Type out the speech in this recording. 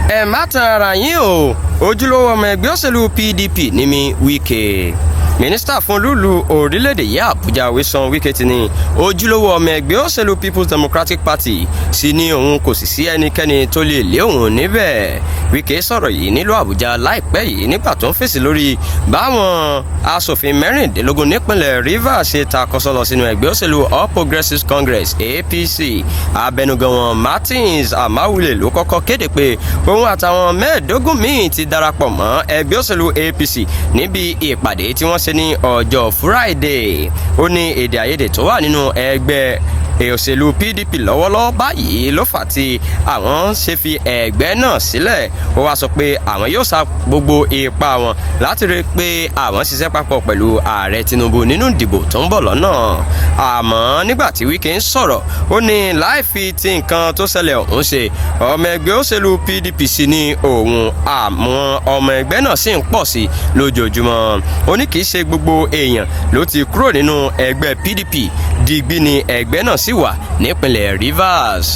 ẹ má tan ara yín o ojúlówó ọmọ ẹgbẹ́ òṣèlú PDP ní mi Wike. Mínísítà fún olúùlú orílẹ̀-èdè yìí Àbújá Wíṣàn Wike ti ní ojúlówó ọmọ ẹgbẹ́ òṣèlú People's Democratic Party sì ní òun kò sì sí ẹnikẹ́ni tó lè lé òun níbẹ̀. Wike sọ̀rọ̀ yìí nílùú Àbújá láìpẹ́ yìí nígbà tó ń fèsì lórí báwọn aṣòfin mẹ́rìndínlógún nípínlẹ̀ Rivers ṣe takọsọ lọ sínú ẹgbẹ́ òṣèlú All Progressives Congress APC. Abẹnugan wọn Martins Amawule ló kọ́kọ́ kéde pé òun àtàwọn mẹ́ẹ̀ẹ́dógún míì ti darapọ̀ mọ́ ẹgbẹ́ òṣèlú APC níbi ìpàdé tí wọ́n ṣe ní ọjọ́ Friday. Ó ní èdè àìyedè tó wà nínú ẹgbẹ́ òṣèlú PDP lọ́wọ́lọ́wọ́ báyìí ló fà tí àwọn ṣe fi ẹgbẹ́ náà sílẹ̀. Ó wá sọ pé àwọn yóò sa gbogbo ipá wọn láti rí i pé àwọn ṣiṣẹ́ papọ̀ pẹ̀lú ààrẹ Tinubu nínú ìdìbò tó ń bọ̀ lọ́nà. Àmọ́ nígbà tí Wike ń sọ̀rọ̀ ó ní láì fi ti nǹkan tó ṣẹlẹ̀ ọ̀hún ṣe ọmọ ẹgbẹ́ òṣèlú PDP sí ní òun àwọn ọmọ ẹgbẹ́ náà sì ń pọ̀ sí lójoojúmọ́. Ó ní kì í ṣe gbogbo èèyàn ló ti kúrò nínú ẹgbẹ́ PDP digbí ni ẹgbẹ́ náà sì wà nípínlẹ̀ Rivers.